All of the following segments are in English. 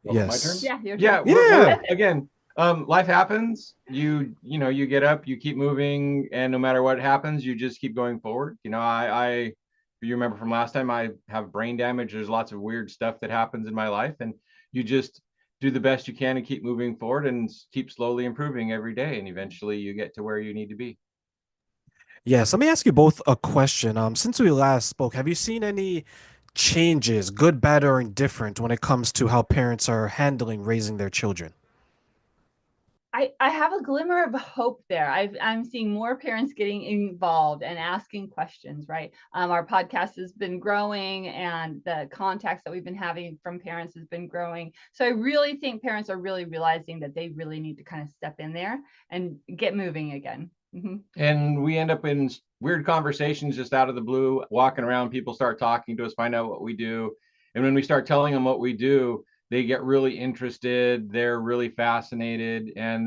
Oh, my Yes. turn? Yeah, your Yeah, turn. Yeah. again, life happens. You get up, you keep moving, and no matter what happens, you just keep going forward. You remember from last time, I have brain damage. There's lots of weird stuff that happens in my life, and you just do the best you can and keep moving forward and keep slowly improving every day, and eventually you get to where you need to be. Yes. Let me ask you both a question. Since we last spoke, have you seen any changes, good, bad, or indifferent, when it comes to how parents are handling raising their children? I have a glimmer of hope there. I'm seeing more parents getting involved and asking questions, right? Our podcast has been growing and the contacts that we've been having from parents has been growing. So I really think parents are really realizing that they really need to kind of step in there and get moving again. Mm-hmm. And we end up in weird conversations just out of the blue, walking around. People start talking to us, find out what we do. And when we start telling them what we do, they get really interested. They're really fascinated. And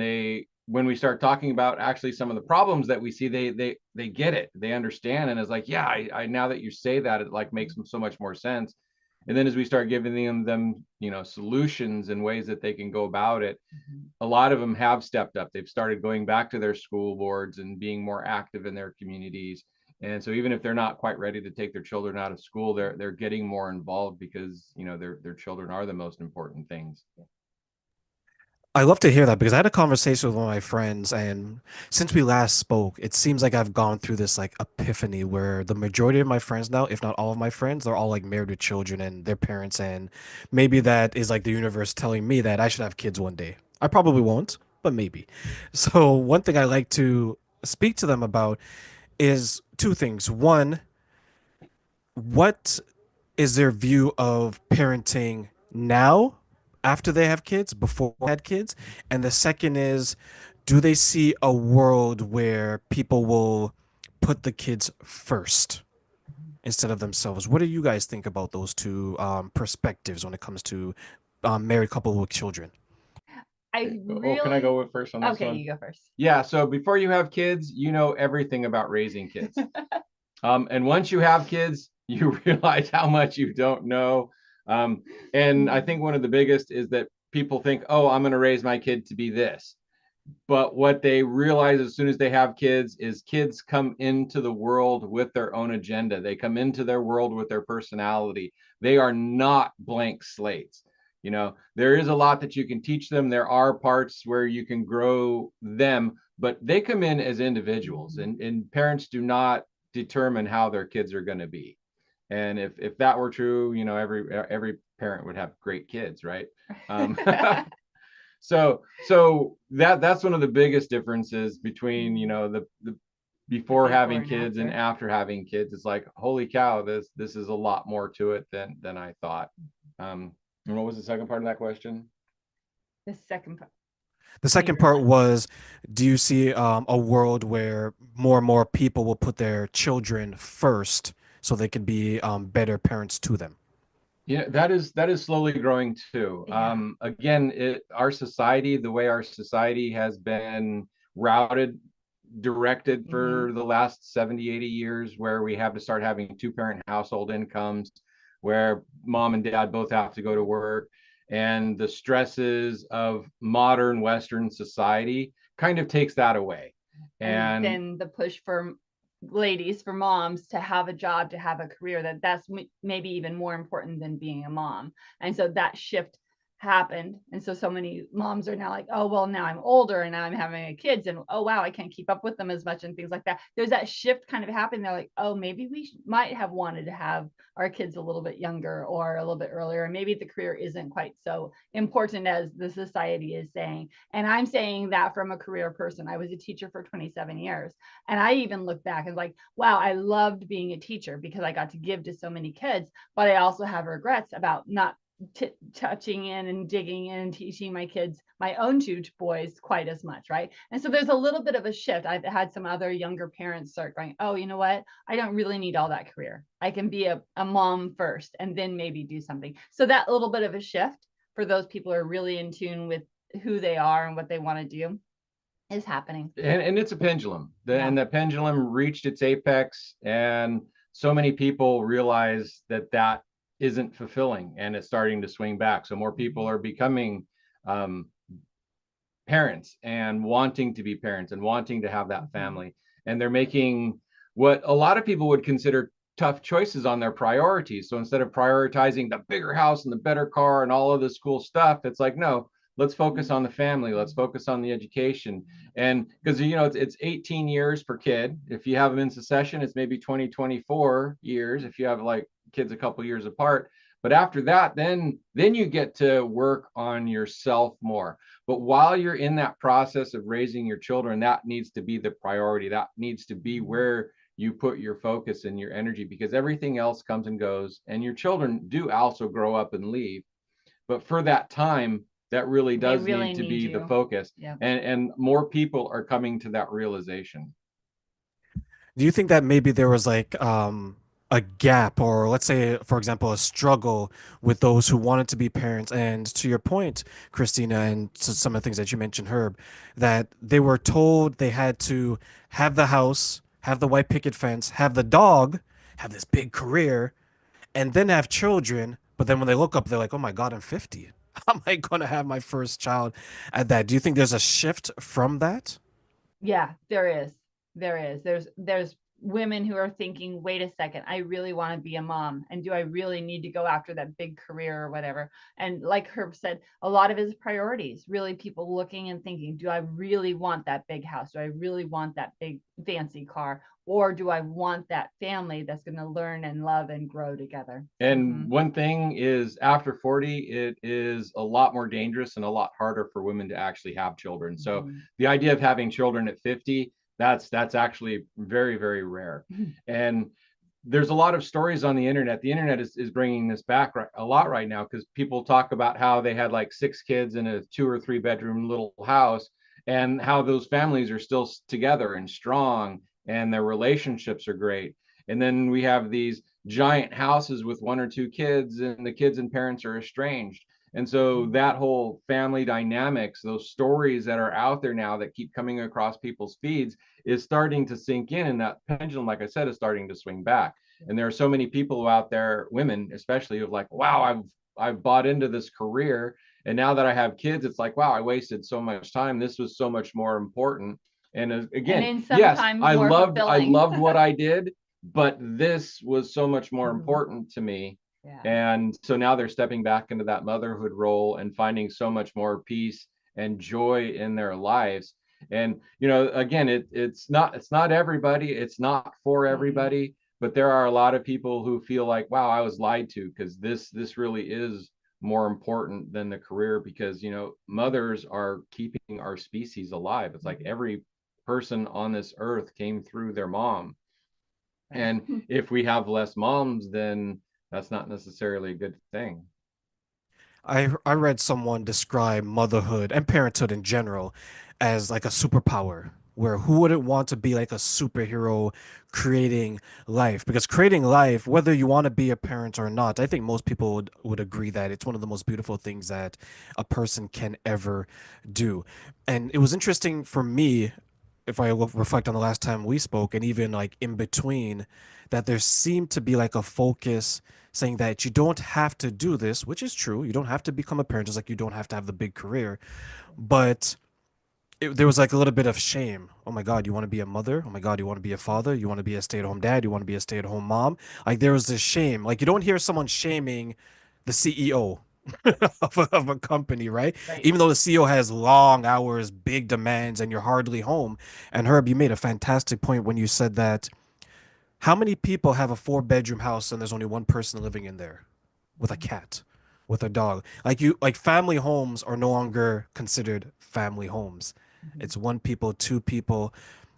when we start talking about actually some of the problems that we see, they get it. They understand. And it's like, yeah, I now that you say that, it like makes so much more sense. And then as we start giving them, solutions and ways that they can go about it, a lot of them have stepped up. They've started going back to their school boards and being more active in their communities. And so even if they're not quite ready to take their children out of school, they're getting more involved because their children are the most important things. I love to hear that because I had a conversation with one of my friends, and since we last spoke, it seems like I've gone through this like epiphany where the majority of my friends now, if not all of my friends, they're all like married with children and their parents, and maybe that is like the universe telling me that I should have kids one day. I probably won't, but maybe. So one thing I like to speak to them about is two things. One, what is their view of parenting now after they have kids, before they had kids? And the second is, do they see a world where people will put the kids first instead of themselves? What do you guys think about those two perspectives when it comes to married couple with children? I Oh, can I really, go with first on this okay, one? you go first. Yeah. So before you have kids, you know everything about raising kids. And once you have kids, you realize how much you don't know. And I think one of the biggest is that people think, oh, I'm going to raise my kid to be this. But what they realize as soon as they have kids is kids come into the world with their own agenda. They come into their world with their personality. They are not blank slates. There is a lot that you can teach them. There are parts where you can grow them, but they come in as individuals, and parents do not determine how their kids are going to be. And if that were true, every parent would have great kids, right? Um, so that's one of the biggest differences between the The before before having and kids and after. after having kids. It's like, holy cow, this is a lot more to it than I thought. And what was the second part of that question? The second part. The Can you second part repeat? was, do you see a world where more and more people will put their children first so they can be better parents to them? Yeah, that is slowly growing too. Yeah. Again, our society, the way our society has been routed, directed Mm-hmm. for the last 70, 80 years, where we have to start having two-parent household incomes, where mom and dad both have to go to work, and the stresses of modern Western society kind of takes that away. And And then the push for ladies, for moms to have a job, to have a career, that's maybe even more important than being a mom. And so that shift happened, and so many moms are now like, oh well, now I'm older and now I'm having kids, and oh wow, I can't keep up with them as much and things like that. There's that shift kind of happening. They're like, oh, maybe we might have wanted to have our kids a little bit younger or a little bit earlier, and maybe the career isn't quite so important as the society is saying. And I'm saying that from a career person. I was a teacher for 27 years, and I even look back and like, wow, I loved being a teacher because I got to give to so many kids, but I also have regrets about not touching in and digging in and teaching my kids, my own two boys, quite as much, right? And so there's a little bit of a shift. I've had some other younger parents start going, oh, you know what, I don't really need all that career. I can be a mom first and then maybe do something. So that little bit of a shift for those people who are really in tune with who they are and what they want to do is happening. and it's a pendulum. Yeah. And the pendulum reached its apex, and so many people realize that isn't fulfilling, and it's starting to swing back. So more people are becoming parents and wanting to be parents and wanting to have that family. And they're making what a lot of people would consider tough choices on their priorities. So instead of prioritizing the bigger house and the better car and all of this cool stuff, it's like, no, let's focus on the family. Let's focus on the education. And because, you know, it's 18 years per kid. If you have them in succession, it's maybe 20, 24 years if you have like kids a couple years apart. But after that, then you get to work on yourself more. But while you're in that process of raising your children, that needs to be the priority. That needs to be where you put your focus and your energy, because everything else comes and goes, and your children do also grow up and leave. But for that time, that really does really need to need be the you. focus. Yep. And more people are coming to that realization. Do you think that maybe there was like a gap, or let's say, for example, a struggle with those who wanted to be parents? And to your point, Christina, and to some of the things that you mentioned, Herb, that they were told they had to have the house, have the white picket fence, have the dog, have this big career, and then have children. But then when they look up, they're like, oh my God, I'm 50. How am I going to have my first child at that? Do you think there's a shift from that? Yeah, there is. There's women who are thinking, wait a second, I really want to be a mom. And do I really need to go after that big career or whatever? And like Herb said, a lot of his priorities, really people looking and thinking, do I really want that big house? Do I really want that big fancy car? Or do I want that family that's going to learn and love and grow together? And one thing is, after 40, it is a lot more dangerous and a lot harder for women to actually have children. So the idea of having children at 50, that's actually very, very rare. And there's a lot of stories on the internet. The internet is bringing this back a lot right now, because people talk about how they had like 6 kids in a 2 or 3 bedroom little house, and how those families are still together and strong, and their relationships are great. And then we have these giant houses with 1 or 2 kids, and the kids and parents are estranged. And so that whole family dynamics, those stories that are out there now that keep coming across people's feeds, is starting to sink in, and that pendulum, like I said, is starting to swing back. And there are so many people out there, women especially, who like, wow, I've bought into this career, and now that I have kids, it's like, wow, I wasted so much time. This was so much more important. And again, yes, I loved what I did, but this was so much more important to me. Yeah. And so now they're stepping back into that motherhood role and finding so much more peace and joy in their lives. And you know, again, it's not everybody, it's not for everybody, but there are a lot of people who feel like, wow, I was lied to, because this really is more important than the career, because you know, mothers are keeping our species alive. It's like every person on this earth came through their mom. And if we have less moms, then that's not necessarily a good thing. I read someone describe motherhood and parenthood in general as like a superpower, where who wouldn't want to be like a superhero creating life? Because creating life, whether you want to be a parent or not, I think most people would agree that it's one of the most beautiful things that a person can ever do. And it was interesting for me, if I reflect on the last time we spoke, and even like in between, that there seemed to be like a focus saying that you don't have to do this, which is true. You don't have to become a parent, just like you don't have to have the big career. But there was like a little bit of shame. Oh my God, you want to be a mother? Oh my God, you want to be a father? You want to be a stay-at-home dad? You want to be a stay-at-home mom? Like there was this shame. Like you don't hear someone shaming the CEO of a company, right? Even though the CEO has long hours, big demands, and you're hardly home. And Herb, you made a fantastic point when you said that how many people have a 4-bedroom house and there's only one person living in there with a cat, with a dog? Like family homes are no longer considered family homes. It's one people, two people.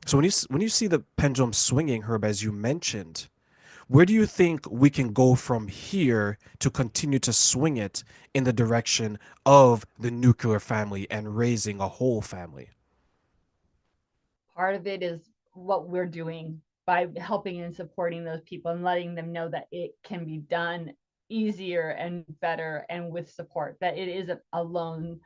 So when you see the pendulum swinging, Herb, as you mentioned, where do you think we can go from here to continue to swing it in the direction of the nuclear family and raising a whole family? Part of it is what we're doing by helping and supporting those people and letting them know that it can be done easier and better and with support, that it isn't a lone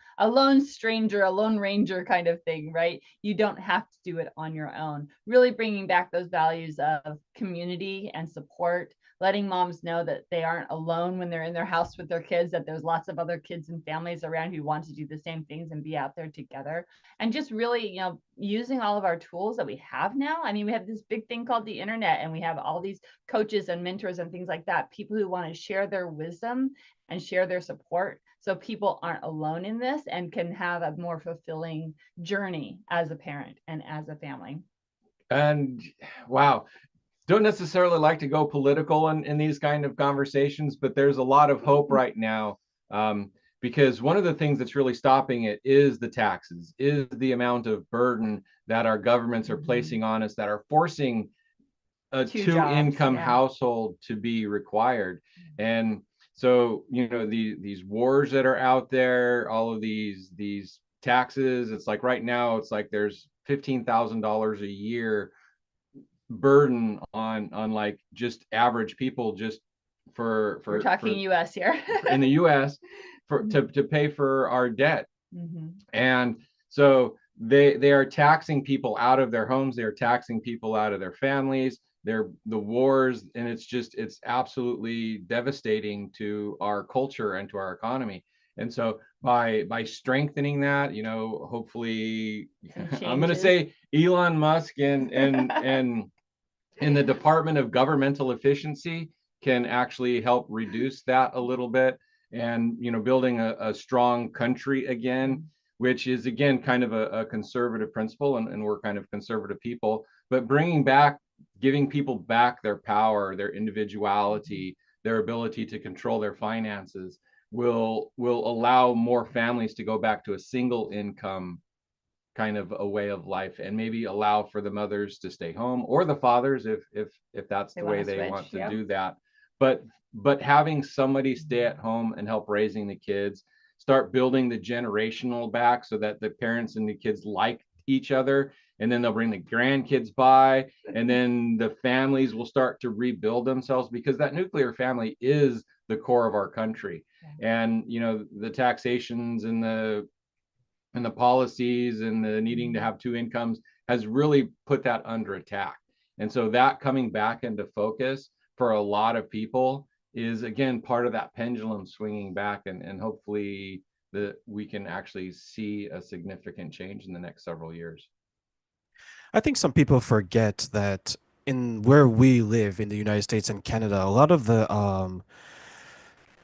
stranger, a lone ranger kind of thing, right? You don't have to do it on your own. Really bringing back those values of community and support, letting moms know that they aren't alone when they're in their house with their kids, that there's lots of other kids and families around who want to do the same things and be out there together. And just really, you know, using all of our tools that we have now. I mean, we have this big thing called the internet, and we have all these coaches and mentors and things like that, people who want to share their wisdom and share their support, so people aren't alone in this and can have a more fulfilling journey as a parent and as a family. And wow, don't necessarily like to go political in these kind of conversations, but there's a lot of hope right now, because one of the things that's really stopping it is the taxes, is the amount of burden that our governments are placing on us, that are forcing a two-income household to be required. And so, you know, these wars that are out there, all of these taxes, it's like right now, it's like there's $15,000 a year burden on like just average people, just for we're talking US here in the US for to pay for our debt. And so they are taxing people out of their homes, they're taxing people out of their families, they're the wars, and it's absolutely devastating to our culture and to our economy. And so by strengthening that, you know, hopefully I'm going to say Elon Musk and in the Department of Governmental Efficiency can actually help reduce that a little bit. And, you know, building a strong country again, which is, again, kind of a conservative principle, and we're kind of conservative people, but giving people back their power, their individuality, their ability to control their finances will allow more families to go back to a single income kind of a way of life, and maybe allow for the mothers to stay home, or the fathers if that's the way they want to do that. But having somebody stay at home and help raising the kids, start building the generational back, so that the parents and the kids like each other, and then they'll bring the grandkids by, and then the families will start to rebuild themselves, because that nuclear family is the core of our country. And, you know, the taxations and the policies and the needing to have two incomes has really put that under attack. And so that coming back into focus for a lot of people is, again, part of that pendulum swinging back, and hopefully we can actually see a significant change in the next several years. I think some people forget that in where we live in the United States and Canada, a lot of the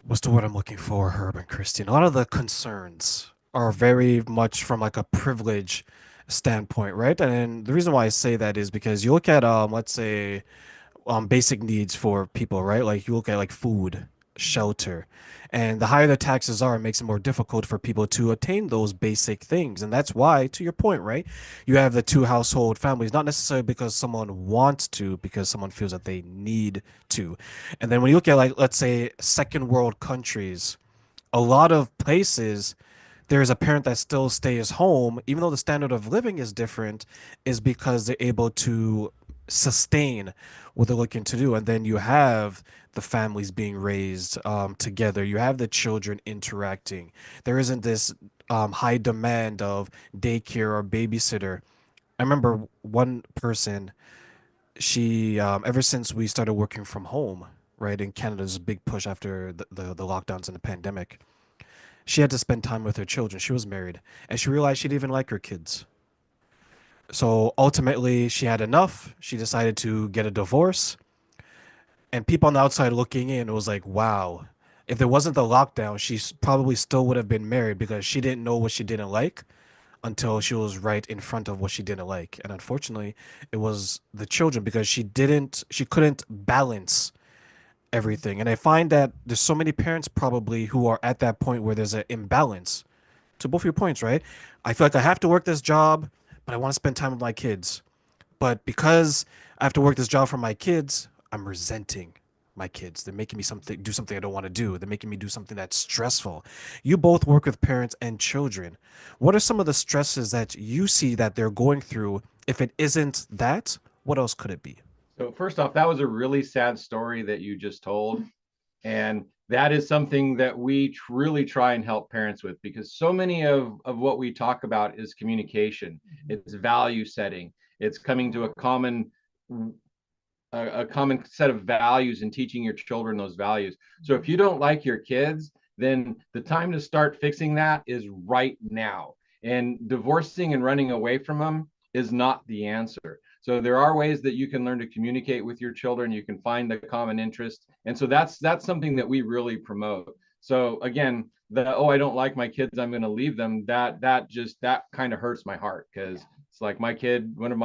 what's the word I'm looking for, Herb and Christine? A lot of the concerns are very much from like a privilege standpoint, right? And the reason why I say that is because you look at let's say basic needs for people, right? Like you look at like food, shelter, and the higher the taxes are, it makes it more difficult for people to attain those basic things. And that's why, to your point, right? You have the two household families, not necessarily because someone wants to, because someone feels that they need to. And then when you look at like, let's say second world countries, a lot of places there's a parent that still stays home, even though the standard of living is different, is because they're able to sustain what they're looking to do. And then you have the families being raised together. You have the children interacting. There isn't this high demand of daycare or babysitter. I remember one person, she, ever since we started working from home, right, in Canada's big push after the lockdowns and the pandemic, she had to spend time with her children. She was married, and she realized she didn't even like her kids. So ultimately, she had enough. She decided to get a divorce. And people on the outside looking in, it was like, wow, if there wasn't the lockdown, probably still would have been married, because she didn't know what she didn't like until she was right in front of what she didn't like. And unfortunately, it was the children, because she couldn't balance everything. And I find that there's so many parents probably who are at that point where there's an imbalance to both your points, right? I feel like I have to work this job, but I want to spend time with my kids. But because I have to work this job for my kids, I'm resenting my kids. They're making me do something I don't want to do. They're making me do something that's stressful. You both work with parents and children. What are some of the stresses that you see that they're going through? If it isn't that, what else could it be? So first off, that was a really sad story that you just told. And that is something that we really try and help parents with, because so many of what we talk about is communication. It's value setting. It's coming to a common a common set of values and teaching your children those values. So if you don't like your kids, then the time to start fixing that is right now. And divorcing and running away from them is not the answer. So there are ways that you can learn to communicate with your children. You can find the common interest. And so that's something that we really promote. So again, the, oh, I don't like my kids, I'm going to leave them, that kind of hurts my heart, because it's like my kid, one of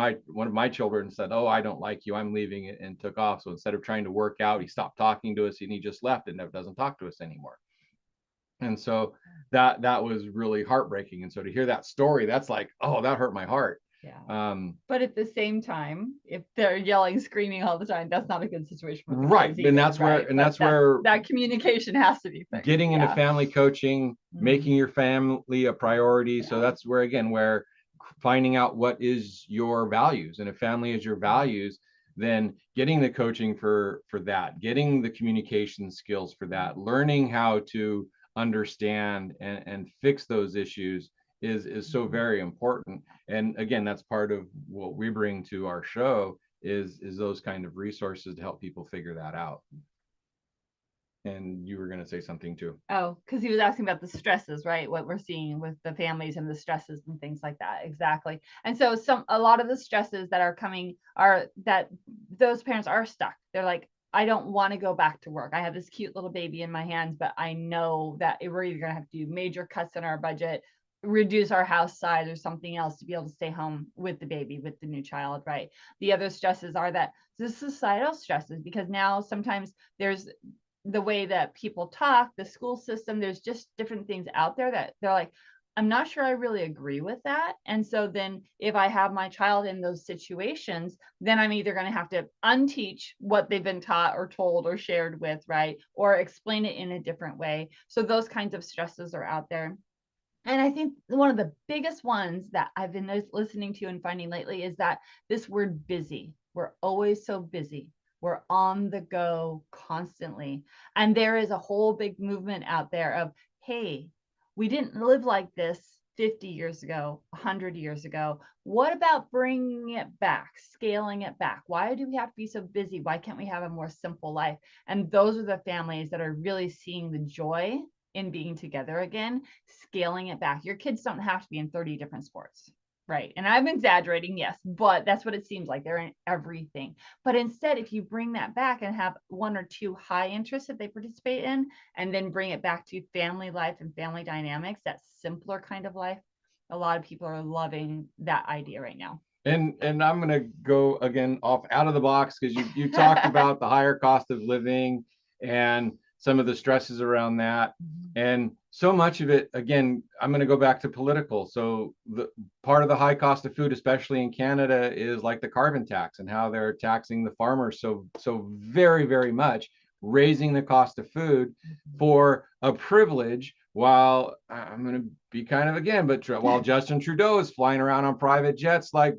my children said, oh, I don't like you, I'm leaving, and took off. So instead of trying to work out, he stopped talking to us and he just left and doesn't talk to us anymore. And so that was really heartbreaking. And so to hear that story, that's like, oh, that hurt my heart. Yeah. But at the same time, if they're yelling, screaming all the time, that's not a good situation for the right. kids And either, that's where, right? and that's where that communication has to be fixed. getting into family coaching, making your family a priority. Yeah. So that's where, again, where finding out what is your values, and if family is your values, then getting the coaching for that, getting the communication skills for that, learning how to understand and fix those issues is so very important. And again, that's part of what we bring to our show is those kind of resources to help people figure that out. And you were going to say something too. Oh, because he was asking about the stresses, right? What we're seeing with the families and the stresses and things like that. Exactly. And so a lot of the stresses that are coming are that those parents are stuck. They're like, I don't want to go back to work. I have this cute little baby in my hands, but I know that we're either going to have to do major cuts in our budget, reduce our house size, or something else to be able to stay home with the baby, with the new child, right? The other stresses are that the societal stresses, because now sometimes there's the way that people talk, the school system, there's just different things out there that they're like, I'm not sure I really agree with that. And so then if I have my child in those situations, then I'm either going to have to unteach what they've been taught or told or shared with, right? Or explain it in a different way. So those kinds of stresses are out there. And I think one of the biggest ones that I've been listening to and finding lately is that this word busy. We're always so busy. We're on the go constantly. And there is a whole big movement out there of, hey, we didn't live like this 50 years ago, 100 years ago. What about bringing it back, scaling it back? Why do we have to be so busy? Why can't we have a more simple life? And those are the families that are really seeing the joy in being together again, scaling it back. Your kids don't have to be in 30 different sports. Right. And I'm exaggerating, yes, but that's what it seems like. They're in everything. But instead, if you bring that back and have one or two high interests that they participate in, and then bring it back to family life and family dynamics, that simpler kind of life, a lot of people are loving that idea right now. And I'm going to go again off out of the box, because you talked about the higher cost of living and some of the stresses around that. And so much of it, again, I'm going to go back to political. So the part of the high cost of food, especially in Canada, is like the carbon tax and how they're taxing the farmers so very, very much, raising the cost of food for a privilege, while I'm going to be kind of again, but while Justin Trudeau is flying around on private jets, like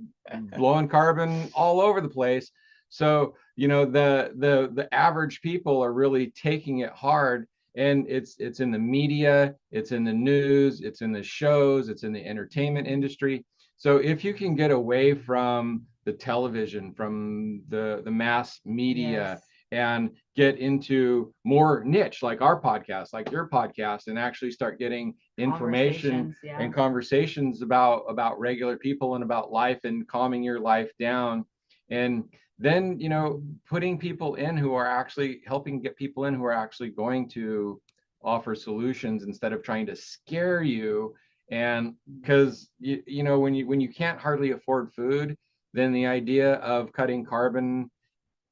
blowing carbon all over the place. So, you know, the average people are really taking it hard. And it's in the media, it's in the news, it's in the shows, it's in the entertainment industry. So if you can get away from the television, from the mass media, yes, and get into more niche, like our podcast, like your podcast, and actually start getting information and conversations about regular people and about life and calming your life down. And then, you know, putting people in who are actually helping get people in who are actually going to offer solutions instead of trying to scare you. And because you know, when you can't hardly afford food, then the idea of cutting carbon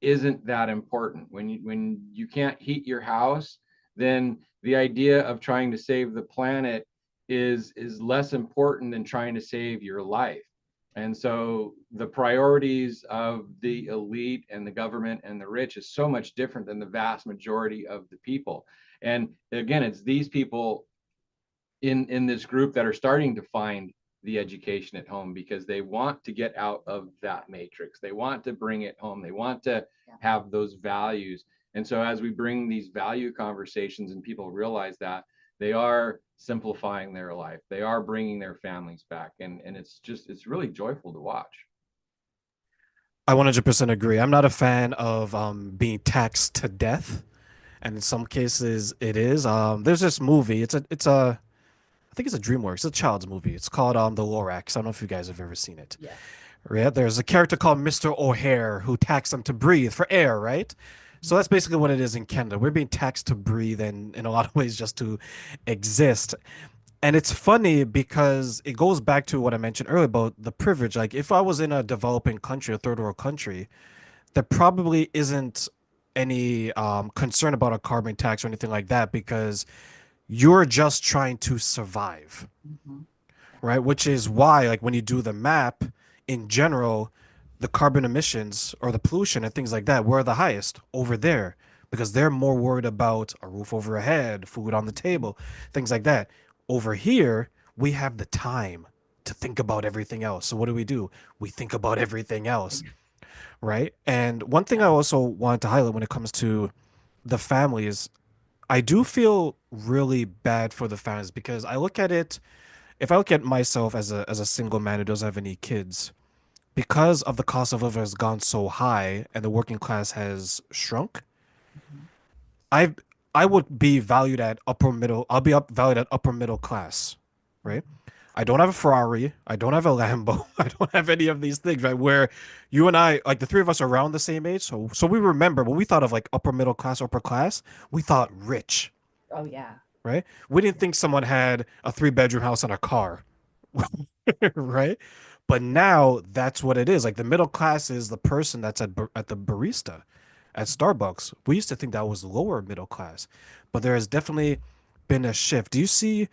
isn't that important. When you can't heat your house, then the idea of trying to save the planet is less important than trying to save your life. And so the priorities of the elite and the government and the rich is so much different than the vast majority of the people. And again, it's these people in this group that are starting to find the education at home, because they want to get out of that matrix. They want to bring it home. They want to have those values. And so as we bring these value conversations and people realize that, they are simplifying their life, they are bringing their families back. And it's really joyful to watch. I 100% agree. I'm not a fan of being taxed to death, and in some cases it is. There's this movie. It's a I think it's a DreamWorks. It's a child's movie. It's called The Lorax. I don't know if you guys have ever seen it. Yes. Yeah, there's a character called Mr. O'Hare who taxed them to breathe for air, right? So that's basically what it is in Canada. We're being taxed to breathe and in a lot of ways just to exist. And it's funny because it goes back to what I mentioned earlier about the privilege. Like if I was in a developing country, a third world country, there probably isn't any concern about a carbon tax or anything like that because you're just trying to survive, Mhm. right? Which is why, like, when you do the map in general, the carbon emissions or the pollution and things like that were the highest over there because they're more worried about a roof over a head, food on the table, things like that. Over here, we have the time to think about everything else. So what do? We think about everything else, right? And one thing I also wanted to highlight when it comes to the families, I do feel really bad for the families because I look at it, if I look at myself as a single man who doesn't have any kids, because of the cost of living has gone so high and the working class has shrunk, Mhm. I I would be valued at upper middle. I'll be up valued at upper middle class, right? I don't have a Ferrari. I don't have a Lambo. I don't have any of these things, right? Where you and I, like the three of us, are around the same age, so we remember when we thought of like upper middle class, upper class, we thought rich, Oh yeah. right? We didn't think someone had a three-bedroom house and a car, right? But now that's what it is. Like the middle class is the person that's at the barista at Starbucks. We used to think that was lower middle class, but there has definitely been a shift. Do you see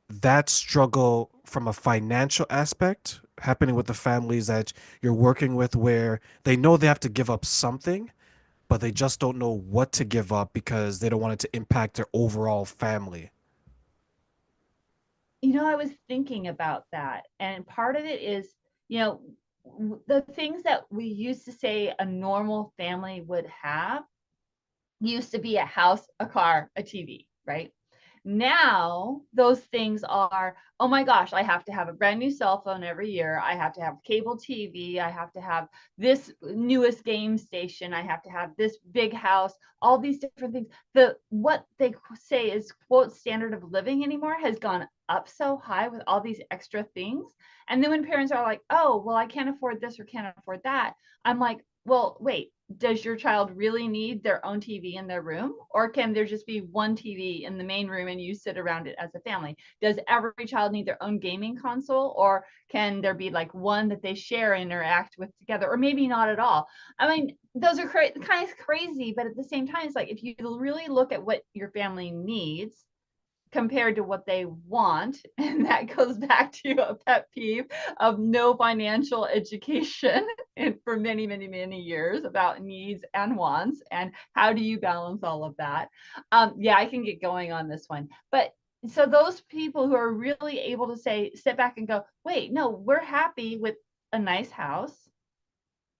that struggle from a financial aspect happening with the families that you're working with where they know they have to give up something, but they just don't know what to give up because they don't want it to impact their overall family? I was thinking about that, and part of it is, the things that we used to say a normal family would have used to be a house, a car, a TV, right? Now, those things are, oh my gosh, I have to have a brand new cell phone every year. I have to have cable TV. I have to have this newest game station. I have to have this big house, all these different things. What they say is quote standard of living anymore has gone up so high with all these extra things. And then when parents are like, oh, well, I can't afford this or can't afford that, I'm like, well, wait, does your child really need their own TV in their room? Or can there just be one TV in the main room and you sit around it as a family? Does every child need their own gaming console? Or can there be like one that they share and interact with together? Or maybe not at all. I mean, those are kind of crazy, but at the same time, it's like if you really look at what your family needs, compared to what they want. And that goes back to a pet peeve of no financial education for many, many, many years about needs and wants. And how do you balance all of that? Yeah, I can get going on this one. But so those people who are really able to say, sit back and go, wait, no, we're happy with a nice house,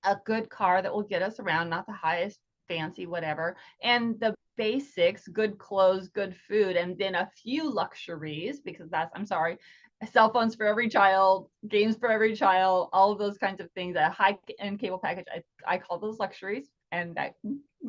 a good car that will get us around, not the highest fancy whatever, and the basics, good clothes, good food, and then a few luxuries, because that's, I'm sorry, cell phones for every child, games for every child, all of those kinds of things, a high end cable package. I call those luxuries. And that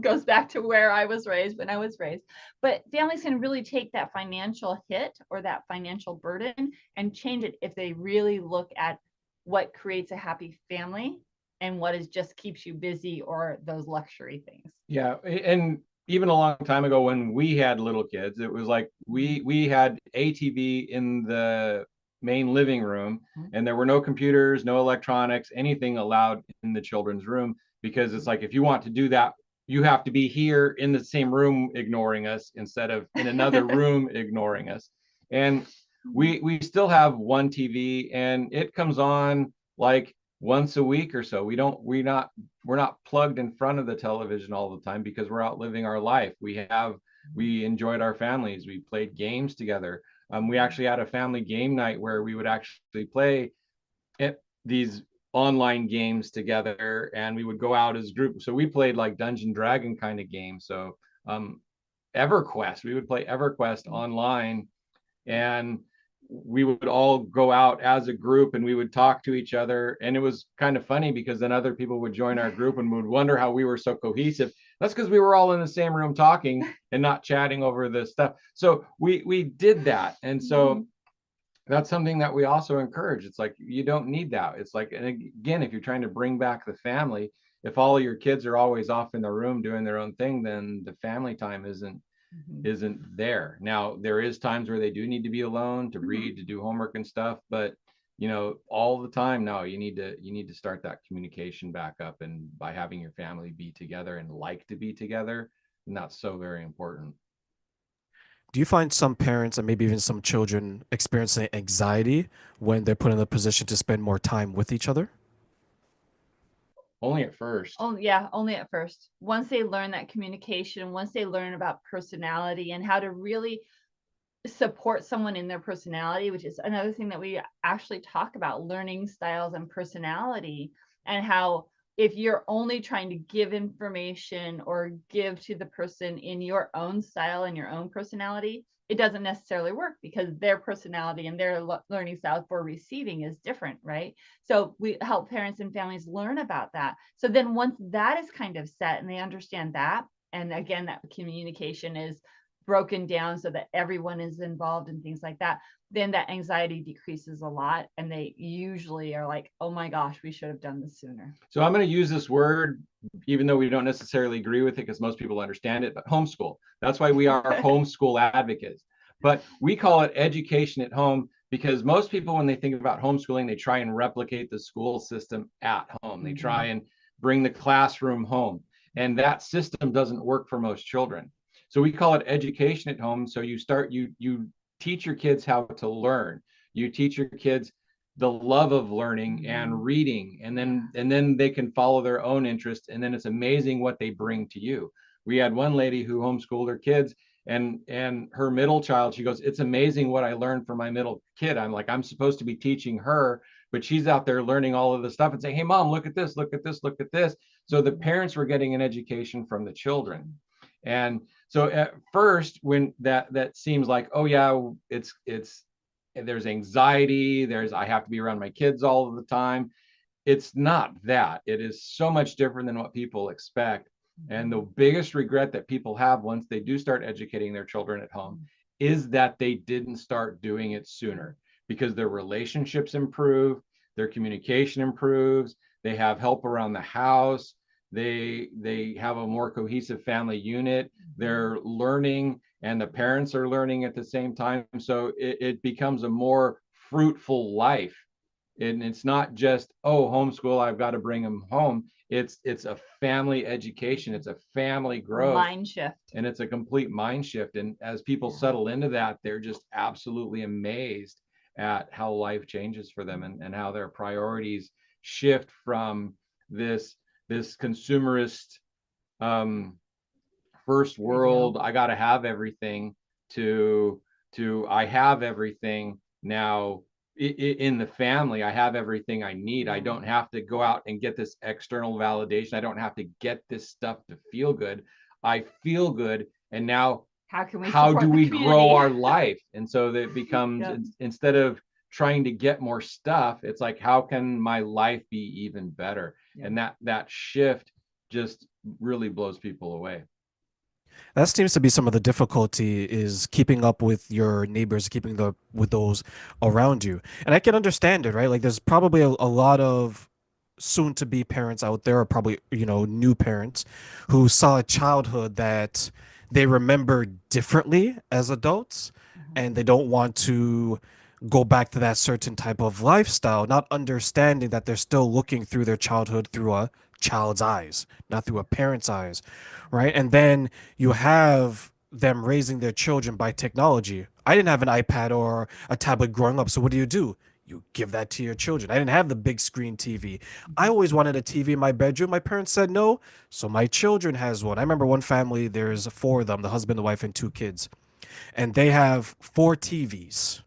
goes back to where I was raised when I was raised. But families can really take that financial hit or that financial burden and change it if they really look at what creates a happy family and what is just keeps you busy or those luxury things. Yeah, and even a long time ago when we had little kids, it was like we had a TV in the main living room, and there were no computers, no electronics, anything allowed in the children's room, because it's like if you want to do that, you have to be here in the same room ignoring us instead of in another room ignoring us. And we still have one TV, and it comes on like once a week or so. We're not plugged in front of the television all the time because we're out living our life. We enjoyed our families. We played games together. We actually had a family game night where we would actually play these online games together, and we would go out as group. So we played like Dungeon Dragon kind of games. So EverQuest, we would play EverQuest online, and we would all go out as a group and we would talk to each other. And it was kind of funny because then other people would join our group and would wonder how we were so cohesive. That's because we were all in the same room talking and not chatting over the stuff. So we did that. And so that's something that we also encourage. It's like, you don't need that. It's like, and again, if you're trying to bring back the family, if all of your kids are always off in the room doing their own thing, then the family time isn't there. Now, there is times where they do need to be alone to read, to do homework and stuff, but all the time, no, you need to start that communication back up, and by having your family be together and like to be together, and that's so very important. Do you find some parents and maybe even some children experiencing anxiety when they're put in a position to spend more time with each other? Only at first. Oh, yeah, only at first. Once they learn that communication, once they learn about personality and how to really support someone in their personality, which is another thing that we actually talk about, learning styles and personality, and how if you're only trying to give information or give to the person in your own style and your own personality, it doesn't necessarily work because their personality and their learning style for receiving is different, right? So we help parents and families learn about that. So then once that is kind of set and they understand that, and again, that communication is broken down so that everyone is involved and things like that, then that anxiety decreases a lot. And they usually are like, oh my gosh, we should have done this sooner. So I'm going to use this word, even though we don't necessarily agree with it because most people understand it, but homeschool. That's why we are homeschool advocates. But we call it education at home because most people, when they think about homeschooling, they try and replicate the school system at home. They try and bring the classroom home. And that system doesn't work for most children. So we call it education at home. So you teach your kids how to learn. You teach your kids the love of learning and reading, and then they can follow their own interests. And then it's amazing what they bring to you. We had one lady who homeschooled her kids, and her middle child, she goes, it's amazing what I learned from my middle kid. I'm like, I'm supposed to be teaching her, but she's out there learning all of the stuff and saying, hey mom, look at this, look at this, look at this. So the parents were getting an education from the children. And so at first, when that seems like, oh yeah, it's there's anxiety, I have to be around my kids all of the time. It's not that. It is so much different than what people expect. And the biggest regret that people have once they do start educating their children at home is that they didn't start doing it sooner, because their relationships improve, their communication improves, they have help around the house, they have a more cohesive family unit, they're learning, and the parents are learning at the same time. So it becomes a more fruitful life. And it's not just, oh, homeschool, I've got to bring them home. It's a family education, it's a family growth, Mind shift, and it's a complete mind shift. And as people settle into that, they're just absolutely amazed at how life changes for them, and how their priorities shift from this consumerist, first world, I got to have everything, to I have everything now. In the family, I have everything I need. I don't have to go out and get this external validation. I don't have to get this stuff to feel good. I feel good. And now how do we grow our life? And so that becomes, instead of trying to get more stuff, it's like, how can my life be even better? And that shift just really blows people away. That seems to be some of the difficulty, is keeping up with your neighbors, keeping up with those around you. And I can understand it, right? Like there's probably a lot of soon to be parents out there, or probably, new parents who saw a childhood that they remember differently as adults, and they don't want to go back to that certain type of lifestyle, not understanding that they're still looking through their childhood through a child's eyes, not through a parent's eyes, right? And then you have them raising their children by technology. I didn't have an iPad or a tablet growing up, so what do? You give that to your children. I didn't have the big screen TV. I always wanted a TV in my bedroom. My parents said no, so my children has one. I remember one family, there's four of them, the husband, the wife, and two kids, and they have four TVs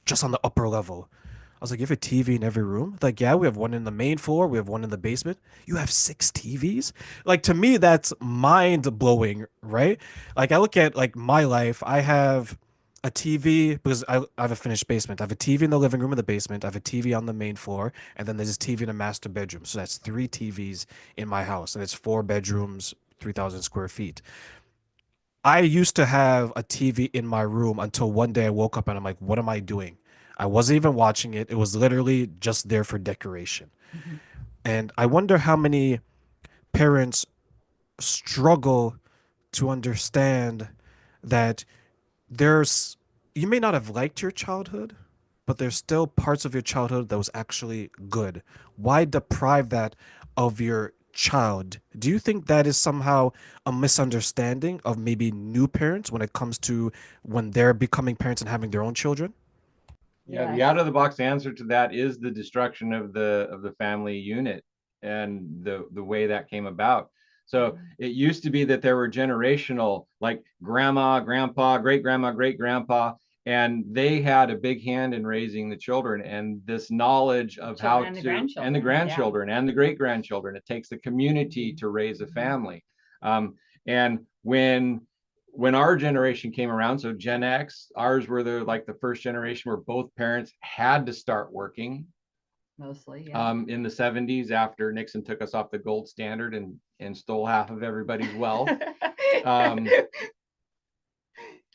just on the upper level. I was like, you have a TV in every room? Like, yeah, we have one in the main floor, we have one in the basement. You have six TVs? Like, to me, that's mind blowing, right? Like, I look at like my life. I have a TV, because I have a finished basement. I have a TV in the living room in the basement. I have a TV on the main floor, and then there's a TV in a master bedroom. So that's three TVs in my house, and it's 4 bedrooms, 3,000 square feet. I used to have a TV in my room until one day I woke up and I'm like, what am I doing? I wasn't even watching it. It was literally just there for decoration. Mhm. And I wonder how many parents struggle to understand that there's you may not have liked your childhood, but there's still parts of your childhood that was actually good. Why deprive that of your child? Do you think that is somehow a misunderstanding of maybe new parents when it comes to when they're becoming parents and having their own children? Yeah, the Yes. out of the box answer to that is the destruction of the family unit and the way that came about. So it used to be that there were generational, like grandma, grandpa, great grandma, great grandpa, and they had a big hand in raising the children and this knowledge of how Children and the to, and the grandchildren. Yeah. grandchildren and the great grandchildren. It takes the community to raise a family. And when our generation came around, so Gen X, ours were the first generation where both parents had to start working Mostly, yeah. in the 70s after Nixon took us off the gold standard and stole half of everybody's wealth.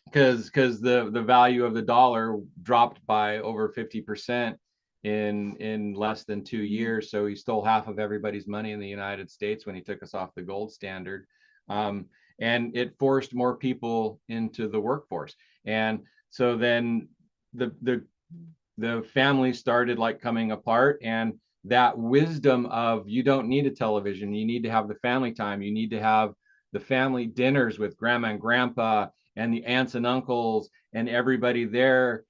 Because the value of the dollar dropped by over 50% in less than 2 years. So he stole half of everybody's money in the United States when he took us off the gold standard. And it forced more people into the workforce. And so then the family started like coming apart, and that wisdom of you don't need a television, you need to have the family time, you need to have the family dinners with grandma and grandpa and the aunts and uncles and everybody there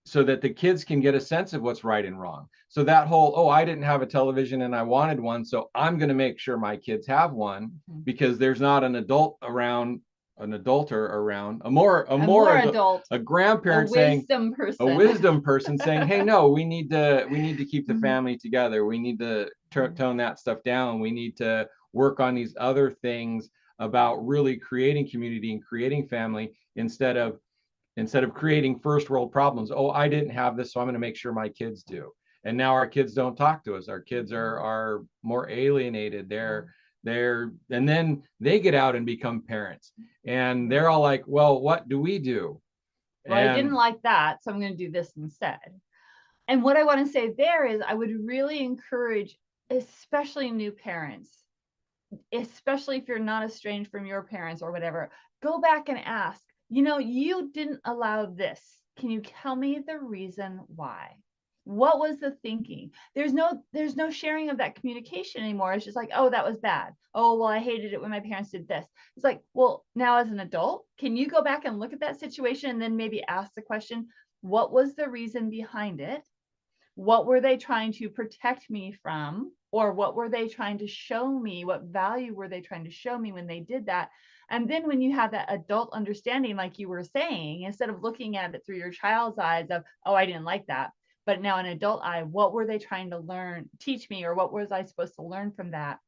so that the kids can get a sense of what's right and wrong. So that whole, oh, I didn't have a television and I wanted one, so I'm going to make sure my kids have one because there's not an adult around, an adulter around, a more adult, a grandparent saying, person. a wisdom person saying, hey, no, we need to keep the family together. We need to tone that stuff down. We need to work on these other things about really creating community and creating family instead of creating first world problems. Oh, I didn't have this, so I'm going to make sure my kids do. And now our kids don't talk to us. Our kids are more alienated. And then they get out and become parents, and they're all like, well, what do we do? Well, I didn't like that, so I'm going to do this instead. And what I want to say there is I would really encourage, especially new parents, especially if you're not estranged from your parents or whatever, go back and ask, you didn't allow this. Can you tell me the reason why? What was the thinking? There's no sharing of that communication anymore. It's just like, oh, that was bad. Oh, well, I hated it when my parents did this. It's like, well, now as an adult, can you go back and look at that situation and then maybe ask the question, what was the reason behind it? What were they trying to protect me from? Or what were they trying to show me? What value were they trying to show me when they did that? And then when you have that adult understanding, like you were saying, instead of looking at it through your child's eyes of, oh, I didn't like that, but now an adult eye, what were they trying to teach me, or what was I supposed to learn from that?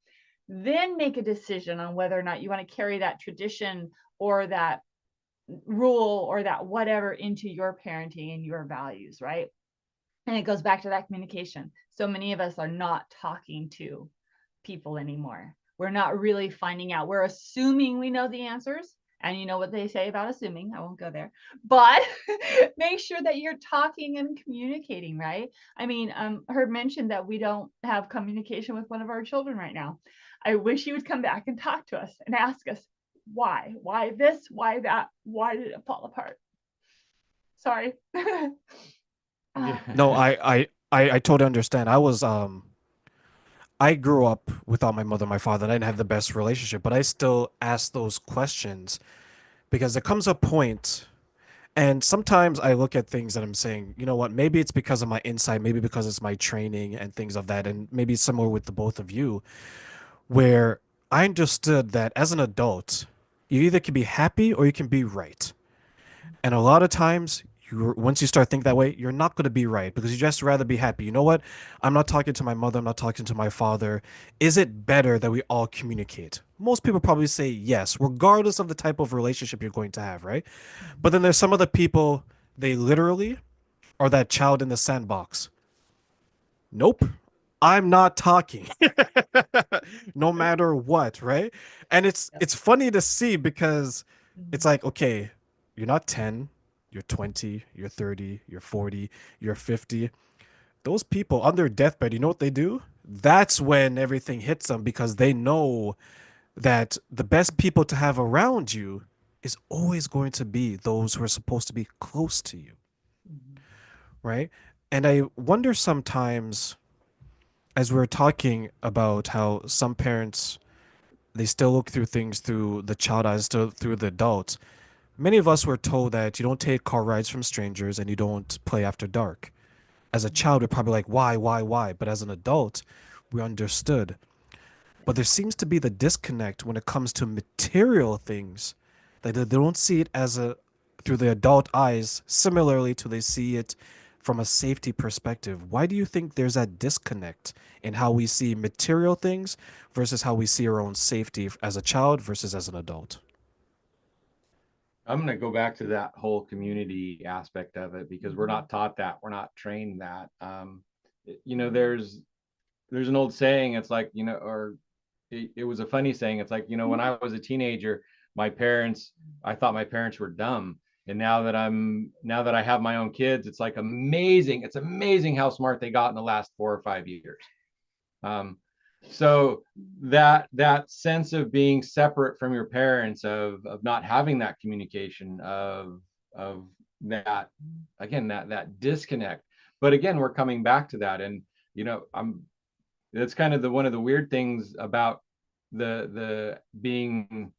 Then make a decision on whether or not you want to carry that tradition or that rule or that whatever into your parenting and your values, right? And it goes back to that communication. So many of us are not talking to people anymore. We're not really finding out. We're assuming we know the answers. And you know what they say about assuming. I won't go there. But make sure that you're talking and communicating, right? I mean, Herb mentioned that we don't have communication with one of our children right now. I wish he would come back and talk to us and ask us why. Why this? Why that? Why did it fall apart? Sorry. No, I totally understand. I grew up without my mother and my father, and I didn't have the best relationship, but I still ask those questions because there comes a point, and sometimes I look at things and I'm saying, you know what, maybe it's because of my insight, maybe because it's my training and things of that, and maybe it's similar with the both of you, where I understood that as an adult, you either can be happy or you can be right. And a lot of times once you start thinking that way, you're not going to be right because you just rather be happy. You know what? I'm not talking to my mother. I'm not talking to my father. Is it better that we all communicate? Most people probably say yes, regardless of the type of relationship you're going to have, right? But then there's some other people, they literally are that child in the sandbox. Nope. I'm not talking. No matter what, right? And Yep. it's funny to see because it's Mhm. like, okay, you're not 10, you're 20, you're 30, you're 40, you're 50. Those people on their deathbed, you know what they do? That's when everything hits them because they know that the best people to have around you is always going to be those who are supposed to be close to you, Mhm. right? And I wonder sometimes, as we are talking about how some parents, they still look through things through the child eyes, still through the adult. Many of us were told that you don't take car rides from strangers and you don't play after dark. As a child, we're probably like, why? But as an adult, we understood. But there seems to be the disconnect when it comes to material things. Like they don't see it as a through the adult eyes, similarly to they see it from a safety perspective. Why do you think there's that disconnect in how we see material things versus how we see our own safety as a child versus as an adult? I'm going to go back to that whole community aspect of it because we're Mhm. not taught that. We're not trained that. There's an old saying. It's like, or it was a funny saying. It's like, when I was a teenager, my parents, I thought my parents were dumb. And now that I have my own kids, it's like amazing. It's amazing how smart they got in the last 4 or 5 years. Um, so that sense of being separate from your parents, of not having that communication, of that, again, that disconnect. But again, we're coming back to that, and I'm that's kind of the one of the weird things about the being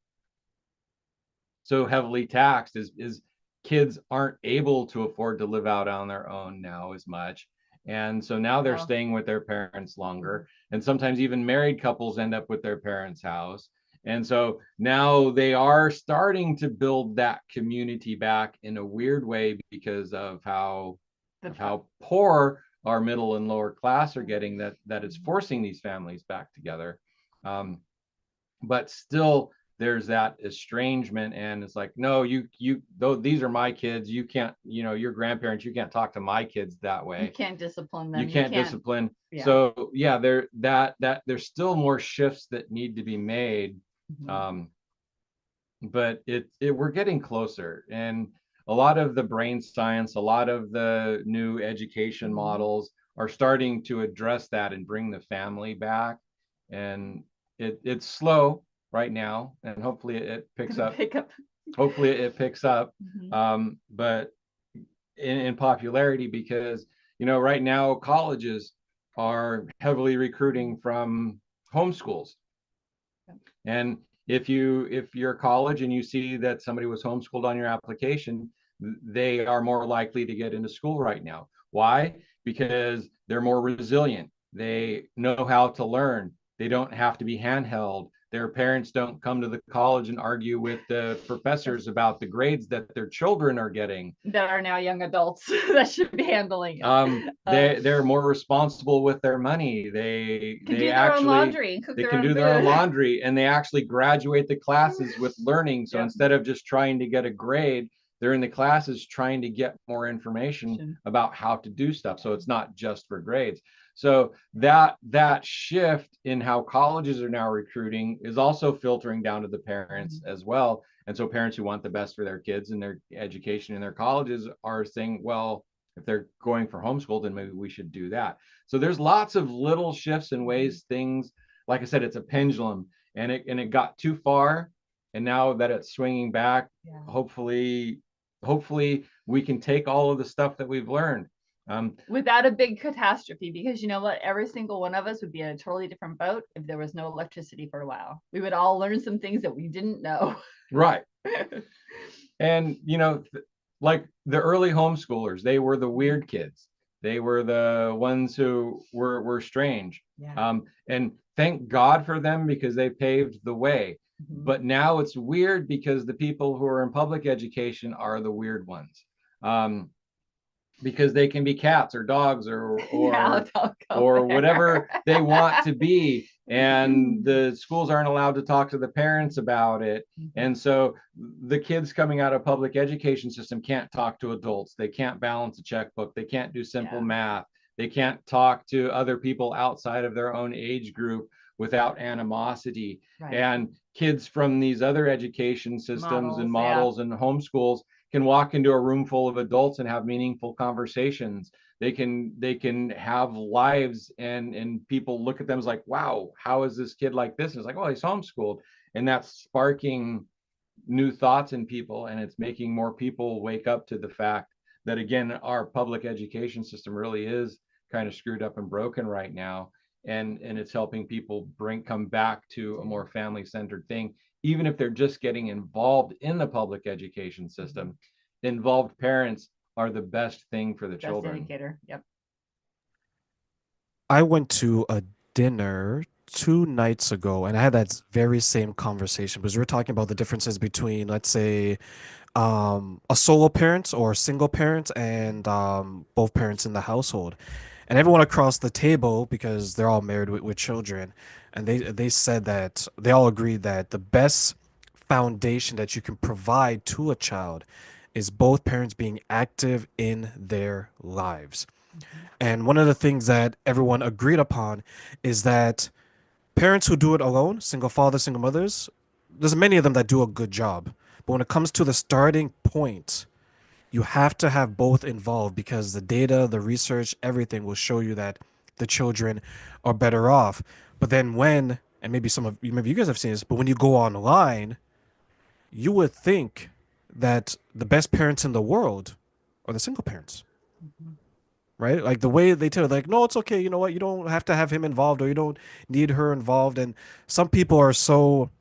so heavily taxed is kids aren't able to afford to live out on their own now as much. And so now they're Well, staying with their parents longer. And sometimes even married couples end up with their parents' house. And so now they are starting to build that community back in a weird way because the of how poor our middle and lower class are getting, that it's forcing these families back together. Um, but still there's that estrangement, and it's like, no, you though these are my kids, you can't, your grandparents, you can't talk to my kids that you way. can't discipline You them. You can't can't. discipline. Yeah. So yeah, that there's still more shifts that need to be made. Mhm. um but we're getting closer, and a lot of the brain science, a lot of the new education Mhm. models are starting to address that and bring the family back. And it's slow right now, and hopefully it picks Gonna up. pick up. Hopefully it picks up. Mhm. But in popularity, because right now colleges are heavily recruiting from homeschools. And if you're a college and you see that somebody was homeschooled on your application, they are more likely to get into school right now. Why? Because they're more resilient. They know how to learn. They don't have to be handheld. Their parents don't come to the college and argue with the professors about the grades that their children are getting. That are now young adults that should be handling it. They're more responsible with their money. Can do their own laundry and cook They their can own do their own food. laundry, and they actually graduate the classes with learning. So Yep. instead of just trying to get a grade, they're in the classes trying to get more information about how to do stuff. So it's not just for grades. So that shift in how colleges are now recruiting is also filtering down to the parents as well. And so parents who want the best for their kids and their education in their colleges are saying, well, if they're going for homeschool, then maybe we should do that. So there's lots of little shifts and ways things, like I said, it's a pendulum, and it got too far, and now that it's swinging back, Yeah. hopefully we can take all of the stuff that we've learned. Without a big catastrophe, because you know what, every single one of us would be in a totally different boat if there was no electricity for a while. We would all learn some things that we didn't know. Right. And like the early homeschoolers, they were the weird kids. They were the ones who were strange. Yeah. And thank God for them, because they paved the way. Mhm. But now it's weird because the people who are in public education are the weird ones. because they can be cats or dogs Yeah, don't go or there. whatever they want to be, and the schools aren't allowed to talk to the parents about it. And so the kids coming out of public education system can't talk to adults, they can't balance a checkbook, they can't do simple math, they can't talk to other people outside of their own age group without animosity. Right. And kids from these other education systems and Models, models and homeschools can walk into a room full of adults and have meaningful conversations. They can have lives, and people look at them as like, wow, how is this kid like this? And it's like, oh, he's homeschooled. And that's sparking new thoughts in people, and it's making more people wake up to the fact that, again, our public education system really is kind of screwed up and broken right now. And it's helping people come back to a more family-centered thing, even if they're just getting involved in the public education system. Involved parents are the best thing for the best children. indicator. Yep. I went to a dinner 2 nights ago and I had that very same conversation because we were talking about the differences between, let's say, a solo parent or a single parent and both parents in the household. And everyone across the table, because they're all married with children, and they said that they all agreed that the best foundation that you can provide to a child is both parents being active in their lives. And one of the things that everyone agreed upon is that parents who do it alone, single fathers, single mothers, there's many of them that do a good job. But when it comes to the starting point, you have to have both involved because the data, the research, everything will show you that the children are better off. But then and maybe you guys have seen this, but when you go online, you would think that the best parents in the world are the single parents. Right? Like the way they tell, like, no, it's okay. You know what? You don't have to have him involved or you don't need her involved. And some people are so.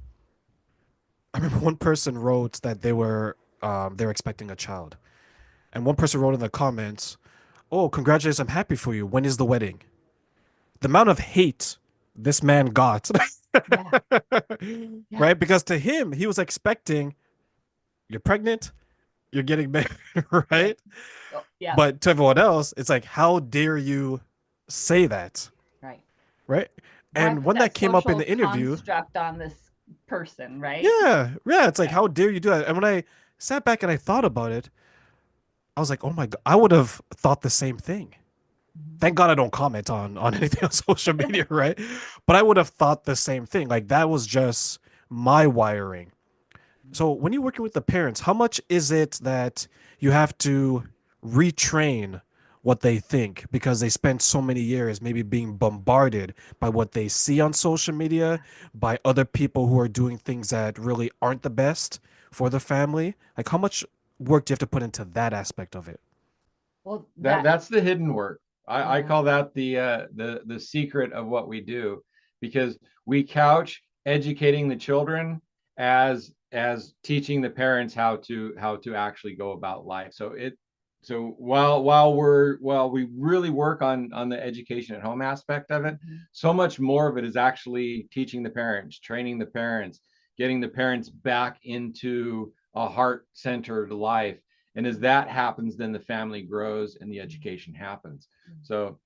I remember one person wrote that they're expecting a child. And one person wrote in the comments, "Oh, congratulations, I'm happy for you. When is the wedding?" The amount of hate this man got. Yeah. Right? Because to him, he was expecting, you're pregnant, you're getting married, right? Oh, yeah. But to everyone else, it's like, how dare you say that? Right. Right? Why And put when that came up in social the interview, construct on this person, right? yeah, it's like, how dare you do that? And when I sat back and I thought about it, I was like, oh my God, I would have thought the same thing. Thank God I don't comment on anything on social media, right? But I would have thought the same thing. Like that was just my wiring. So when you're working with the parents, how much is it that you have to retrain what they think because they spent so many years maybe being bombarded by what they see on social media, by other people who are doing things that really aren't the best for the family? Like how much work do you have to put into that aspect of it? Well, That's the hidden work. I Yeah. call that the secret of what we do, because we couch educating the children as teaching the parents how to actually go about life. So while we really work on the education at home aspect of it, so much more of it is actually teaching the parents, training the parents, getting the parents back into a heart-centered life. And as that happens, then the family grows and the education happens. So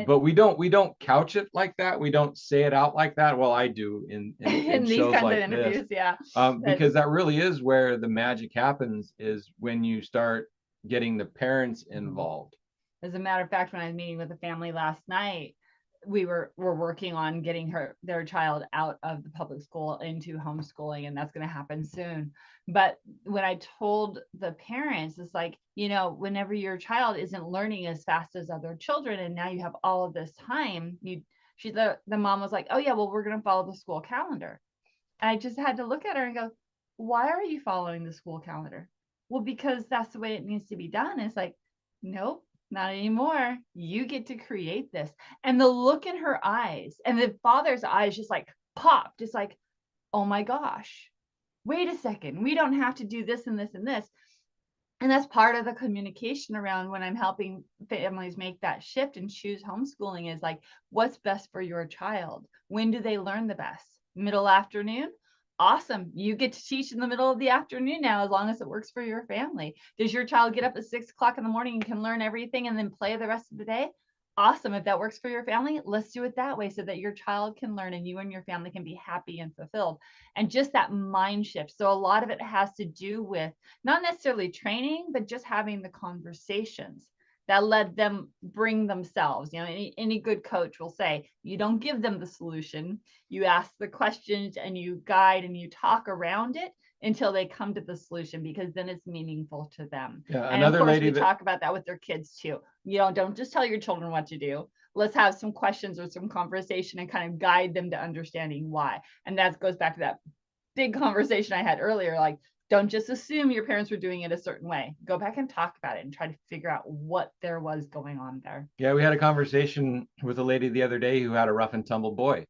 but we don't couch it like that. We don't say it out like that. Well, I do in in these shows kinds like of interviews, this. yeah. Because that really is where the magic happens, is when you start getting the parents involved. As a matter of fact, when I was meeting with a family last night, we're working on getting their child out of the public school into homeschooling, and that's going to happen soon. But when I told the parents, it's like, whenever your child isn't learning as fast as other children, and now you have all of this time, the mom was like, oh yeah, well, we're going to follow the school calendar. And I just had to look at her and go, why are you following the school calendar? Well, because that's the way it needs to be done. It's like, nope, not anymore. You get to create this. And the look in her eyes, and the father's eyes just like popped, just like, oh my gosh, wait a second. We don't have to do this and this and this. And that's part of the communication around when I'm helping families make that shift and choose homeschooling, is like, what's best for your child? When do they learn the best? Middle afternoon? awesome. You get to teach in the middle of the afternoon now, as long as it works for your family. Does your child get up at 6 o'clock in the morning and can learn everything and then play the rest of the day? Awesome. If that works for your family, let's do it that way so that your child can learn and you and your family can be happy and fulfilled. And just that mind shift. So a lot of it has to do with not necessarily training, but just having the conversations that let them bring themselves. You know, any good coach will say, you don't give them the solution. You ask the questions and you guide and you talk around it until they come to the solution, because then it's meaningful to them. Yeah, and another of course, lady we talk about that with their kids too. You know, don't just tell your children what to do. Let's have some questions or some conversation and kind of guide them to understanding why. And that goes back to that big conversation I had earlier, like, don't just assume your parents were doing it a certain way. Go back and talk about it and try to figure out what there was going on there. Yeah, we had a conversation with a lady the other day who had a rough and tumble boy,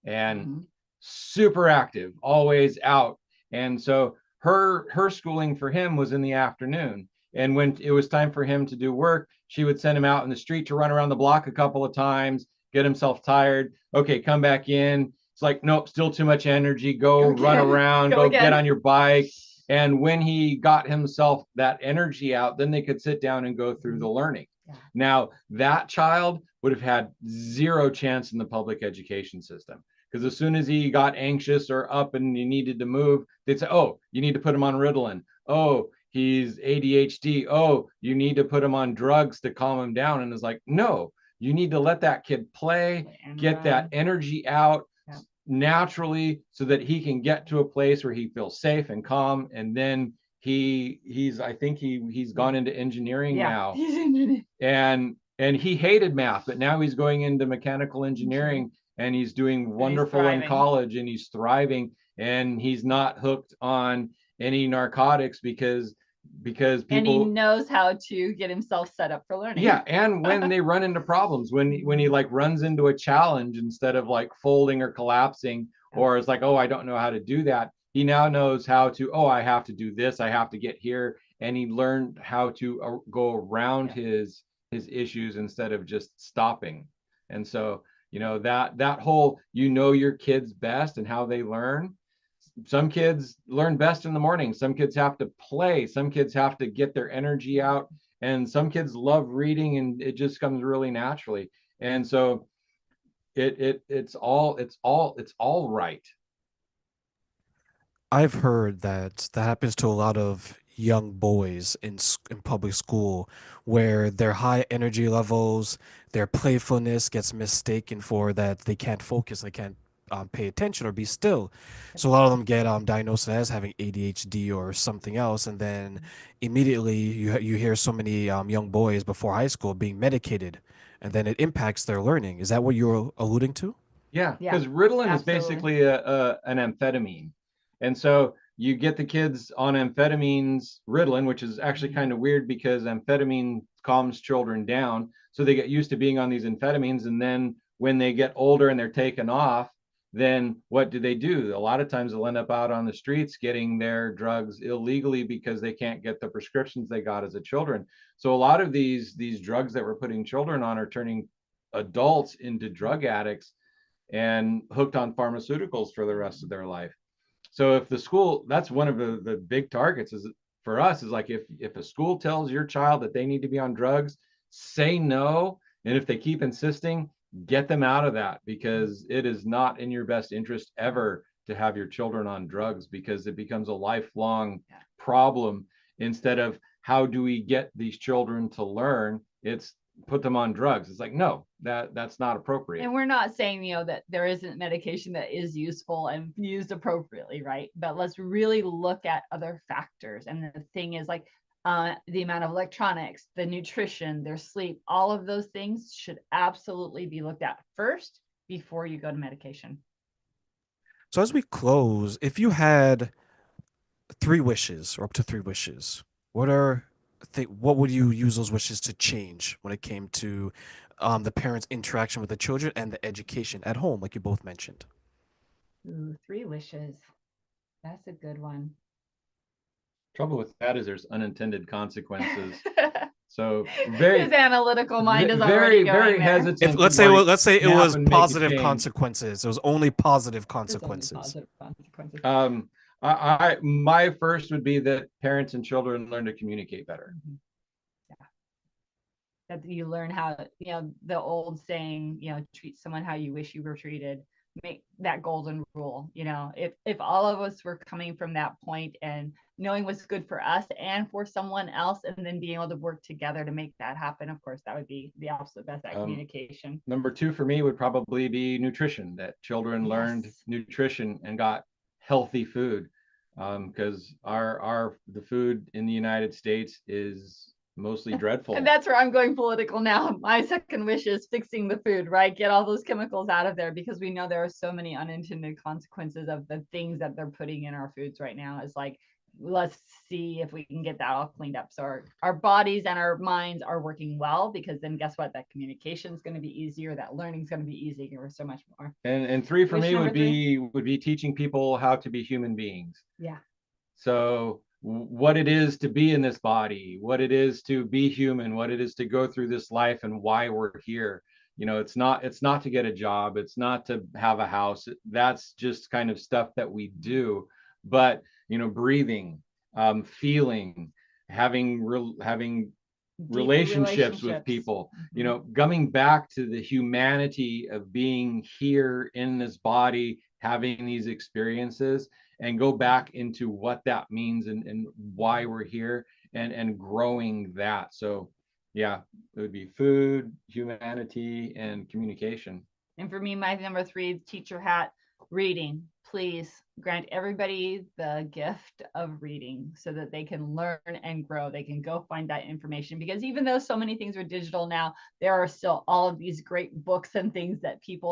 and super active, always out. And so her schooling for him was in the afternoon. And when it was time for him to do work, she would send him out in the street to run around the block a couple of times, get himself tired. Okay, come back in. It's like, nope, still too much energy. Go run around, go get on your bike. And when he got himself that energy out, then they could sit down and go through the learning. Yeah. Now, that child would have had zero chance in the public education system, because as soon as he got anxious or up and he needed to move, they'd say, oh, you need to put him on Ritalin. Oh, he's ADHD. Oh, you need to put him on drugs to calm him down. And it's like, no, you need to let that kid play, get that energy out naturally, so that he can get to a place where he feels safe and calm. And then he's gone into engineering now. And he hated math, but now he's going into mechanical engineering and he's doing wonderful in college and he's thriving, and he's not hooked on any narcotics because people, and he knows how to get himself set up for learning. Yeah, and when they run into problems, when he like runs into a challenge, instead of like folding or collapsing, or is like, oh, I don't know how to do that, he now knows how to, oh, I have to do this, I have to get here. And he learned how to go around his issues instead of just stopping. And so, you know, that whole, you know, your kids best and how they learn. Some kids learn best in the morning. Some kids have to play. Some kids have to get their energy out. And some kids love reading, and it just comes really naturally. And so it's all right. I've heard that happens to a lot of young boys in public school, where their high energy levels, their playfulness gets mistaken for that they can't focus, they can't pay attention or be still. So a lot of them get diagnosed as having ADHD or something else, and then immediately you hear so many young boys before high school being medicated, and then it impacts their learning. Is that what you're alluding to? Yeah, because Ritalin is basically an amphetamine. And so you get the kids on amphetamines, Ritalin, which is actually kind of weird because amphetamine calms children down. So they get used to being on these amphetamines. And then when they get older and they're taken off, then what do? A lot of times they'll end up out on the streets getting their drugs illegally because they can't get the prescriptions they got as a children. So a lot of these drugs that we're putting children on are turning adults into drug addicts and hooked on pharmaceuticals for the rest of their life. So if the school, that's one of the big targets is for us, is like, if a school tells your child that they need to be on drugs, say no. And if they keep insisting, get them out of that, because it is not in your best interest ever to have your children on drugs, because it becomes a lifelong problem. Instead of how do we get these children to learn, it's put them on drugs. It's like, no, that's not appropriate. And we're not saying, you know, that there isn't medication that is useful and used appropriately, right? But let's really look at other factors. And the thing is, like, the amount of electronics, the nutrition, their sleep, all of those things should absolutely be looked at first before you go to medication. So as we close, if you had 3 wishes or up to 3 wishes, what would you use those wishes to change when it came to the parents' interaction with the children and the education at home, like you both mentioned? Ooh, 3 wishes. That's a good one. Trouble with that is there's unintended consequences. So his analytical mind is already going very there. hesitant. Let's say it was positive consequences. It was only positive consequences. consequences. My first would be that parents and children learn to communicate better. Yeah. That you learn how, the old saying, treat someone how you wish you were treated. Make that golden rule. If all of us were coming from that point and knowing what's good for us and for someone else, and then being able to work together to make that happen, of course, that would be the absolute best at communication. Number 2 for me would probably be nutrition, that children learned nutrition and got healthy food, because the food in the United States is mostly dreadful. And that's where I'm going political now. My second wish is fixing the food, right? Get all those chemicals out of there, because we know there are so many unintended consequences of the things that they're putting in our foods right now. It's like, let's see if we can get that all cleaned up, so our bodies and our minds are working well, because then guess what? That communication is going to be easier. That learning is going to be easier, so much more. And 3 for me would three? be teaching people how to be human beings. Yeah. So what it is to be in this body, what it is to be human, what it is to go through this life, and why we're here. It's not to get a job, it's not to have a house. That's just kind of stuff that we do. But breathing, feeling, having relationships with people, coming back to the humanity of being here in this body, having these experiences, and go back into what that means and why we're here, and growing that. So yeah, it would be food, humanity, and communication. And for me, my number 3 teacher hat, reading. Please grant everybody the gift of reading so that they can learn and grow. They can go find that information, because even though so many things are digital now, there are still all of these great books and things that people